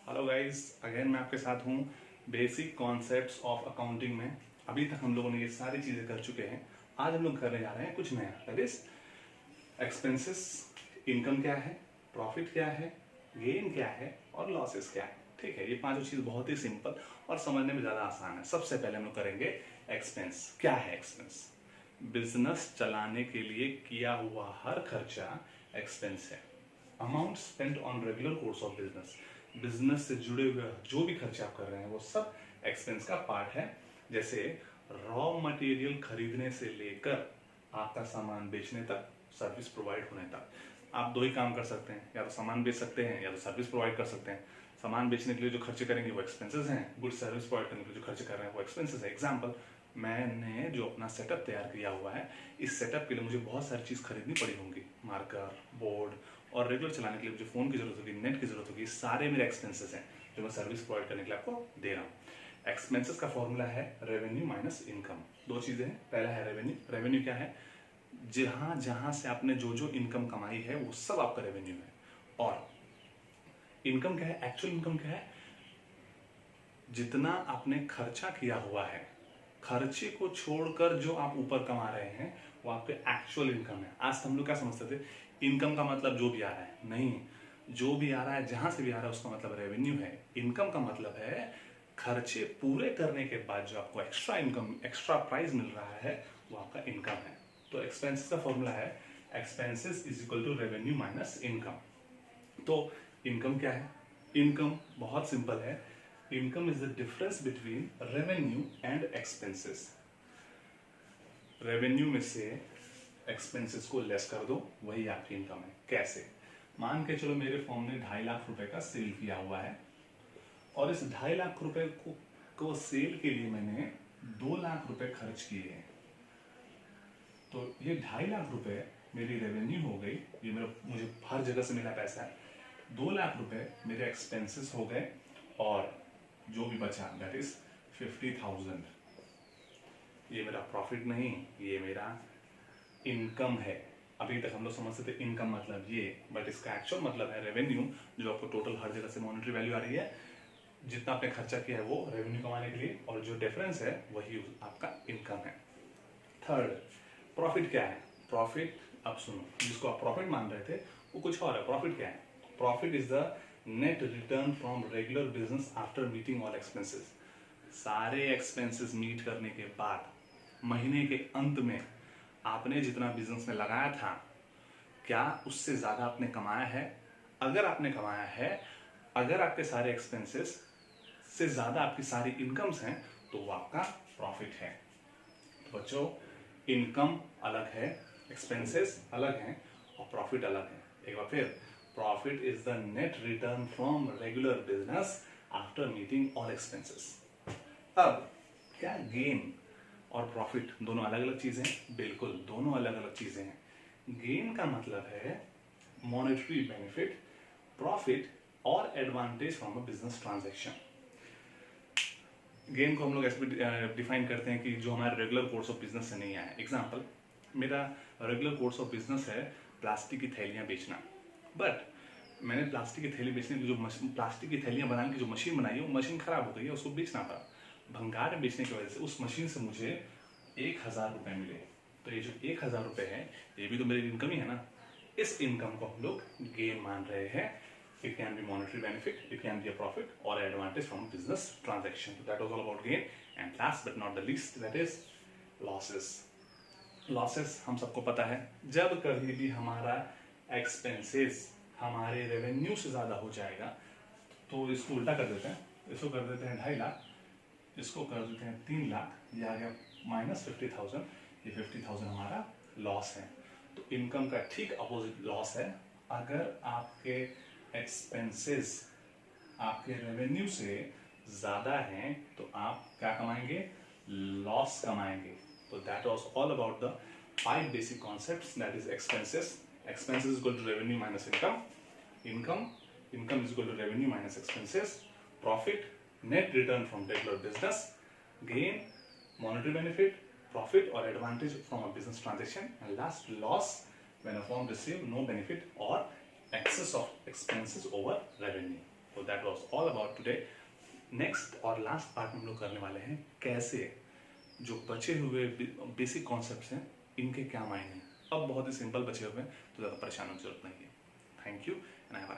Hello guys, again मैं आपके साथ हूँ बेसिक कॉन्सेप्ट्स ऑफ अकाउंटिंग में। अभी तक हम लोगों ने ये सारी चीज़ें कर चुके हैं। आज हम लोग करने जा रहे हैं कुछ नया, दैट इज एक्सपेंसेस, इनकम क्या है, प्रॉफिट क्या है, गेन क्या है और लॉसेस क्या है। ठीक है, ये पांचों चीज़ बहुत ही सिंपल और समझने में ज़्यादा आसान है। सबसे पहले हम लोग करेंगे एक्सपेंस। क्या है एक्सपेंस? बिजनेस चलाने के लिए किया हुआ हर खर्चा एक्सपेंस है। Amount spent on regular course of business, business से जुड़े हुए जो भी खर्चे आप कर रहे हैं वो सब एक्सपेंस का पार्ट है। जैसे रॉ मटेरियल खरीदने से लेकर आपका सामान बेचने तक, सर्विस प्रोवाइड होने तक। आप दो ही काम कर सकते हैं, या तो सामान बेच सकते हैं या तो सर्विस प्रोवाइड कर सकते हैं। सामान बेचने के लिए जो खर्चे करेंगे वो एक्सपेंसेस हैं, गुड सर्विस प्रोवाइड करने के लिए जो खर्चे कर रहे हैं वो एक्सपेंसेस है। एग्जाम्पल, मैंने जो अपना सेटअप तैयार किया हुआ है, इस सेटअप के लिए मुझे बहुत सारी चीज़ खरीदनी पड़ी होंगी, मार्कर, बोर्ड, और रेगुलर चलाने के लिए मुझे फ़ोन की जरूरत होगी, नेट की जरूरत होगी। सारे मेरे एक्सपेंसेस हैं जो मैं सर्विस प्रोवाइड करने के लिए आपको दे रहा हूँ। एक्सपेंसेस का फॉर्मूला है रेवेन्यू माइनस इनकम। दो चीज़ें हैं, पहला है रेवेन्यू। रेवेन्यू क्या है? जहां जहां से आपने जो जो इनकम कमाई है वो सब आपका रेवेन्यू है। और इनकम क्या है? एक्चुअल इनकम क्या है? जितना आपने खर्चा किया हुआ है, खर्चे को छोड़कर जो आप ऊपर कमा रहे हैं वो आपके एक्चुअल इनकम है। आज हम लोग क्या समझते थे, इनकम का मतलब जो भी आ रहा है। नहीं, जो भी आ रहा है, जहां से भी आ रहा है, उसका मतलब रेवेन्यू है। इनकम का मतलब है खर्चे पूरे करने के बाद जो आपको एक्स्ट्रा इनकम, एक्स्ट्रा प्राइस मिल रहा है, वो आपका इनकम है। तो एक्सपेंसेस का फॉर्मूला है expenses is equal to revenue minus income. तो इनकम क्या है? इनकम बहुत सिंपल है। Income is the difference between revenue and expenses. Revenue में से एक्सपेंसेस को लेस कर दो, वही आपकी इनकम है। कैसे? मान के चलो मेरे फॉर्म ने 2.5 लाख रुपए का सेल किया हुआ है, और इस 2.5 लाख रुपए को सेल के लिए मैंने 2 लाख रुपए खर्च किए हैं। तो ये 2.5 लाख रुपए मेरी रेवेन्यू हो गई, ये मेरा मुझे हर जगह से मिला पैसा है। 2 लाख रुपए मेरे एक्सपेंसेस हो गए, और जो भी बचा दैट इज 50,000। ये मेरा प्रॉफिट नहीं, ये मेरा इनकम है। अभी तक हम लोग समझते थे इनकम मतलब ये, बट इसका एक्चुअल मतलब है रेवेन्यू, जो आपको टोटल हर जगह से मॉनेटरी वैल्यू आ रही है। जितना आपने खर्चा किया है वो रेवेन्यू कमाने के लिए, और जो डिफरेंस है वही आपका इनकम है। थर्ड, प्रॉफिट क्या है? प्रॉफिट, अब सुनो, जिसको आप प्रॉफिट मान रहे थे वो कुछ और है। प्रॉफिट क्या है? Profit is the net return from regular business after meeting all expenses. सारे एक्सपेंसेस मीट करने के बाद महीने के अंत में आपने जितना बिजनेस में लगाया था, क्या उससे ज्यादा आपने कमाया है? अगर आपने कमाया है, अगर आपके सारे एक्सपेंसेस से ज्यादा आपकी सारी इनकम्स हैं, तो वो आपका प्रॉफिट है। तो बच्चों, इनकम अलग है, एक्सपेंसेस अलग हैं, और प्रॉफिट अलग है। एक बार फिर, profit is the net return from regular business after meeting all expenses. अब क्या गेन और प्रॉफिट दोनों अलग अलग चीजें हैं? बिल्कुल, दोनों अलग अलग चीजें हैं। गेन का मतलब है मॉनेटरी बेनिफिट, प्रॉफिट और advantage from a business transaction. Gain को हम लोग ऐसे डिफाइन करते हैं कि जो हमारे रेगुलर कोर्स ऑफ बिजनेस से नहीं आया। एग्जांपल, मेरा रेगुलर कोर्स ऑफ बिजनेस है प्लास्टिक की थैलियां बेचना, बट मैंने प्लास्टिक की थैली बेचने की जो प्लास्टिक की थैलियां बनाने की जो मशीन बनाई है, वो मशीन खराब हो गई है, उसको बेचना था। भंगार में बेचने की वजह से उस मशीन से मुझे 1,000 रुपए मिले। तो ये जो 1,000 रुपए है, ये भी तो मेरी इनकम ही है ना। इस इनकम को हम लोग गेन मान रहे हैं। It can be monetary benefit, it can be a profit और advantage from business transaction. That was all about gain. And last but not the least, that is losses. Losses हम सबको पता है, जब कभी भी हमारा एक्सपेंसेस हमारे रेवेन्यू से ज्यादा हो जाएगा, तो इसको उल्टा कर देते हैं, इसको कर देते हैं 2.5 लाख, इसको कर देते हैं 3 लाख, ये आ गया माइनस 50,000। ये 50,000 हमारा लॉस है। तो इनकम का ठीक अपोजिट लॉस है। अगर आपके एक्सपेंसेस आपके रेवेन्यू से ज्यादा हैं, तो आप क्या कमाएंगे? लॉस कमाएंगे। तो that was all about the 5 basic concepts, that is expenses. Expenses is equal to revenue minus income, income is equal to revenue minus expenses, profit, net return from regular business, gain, monetary benefit, profit or advantage from a business transaction, and last, loss when a firm receive no benefit or excess of expenses over revenue. तो that was all about today. Next और last part में हम लोग करने वाले हैं कैसे जो बचे हुए बेसिक कॉन्सेप्ट्स हैं इनके क्या मायने हैं। अब बहुत ही सिंपल बचे हुए हैं तो ज़्यादा परेशान होने की जरूरत नहीं है। Thank you and I have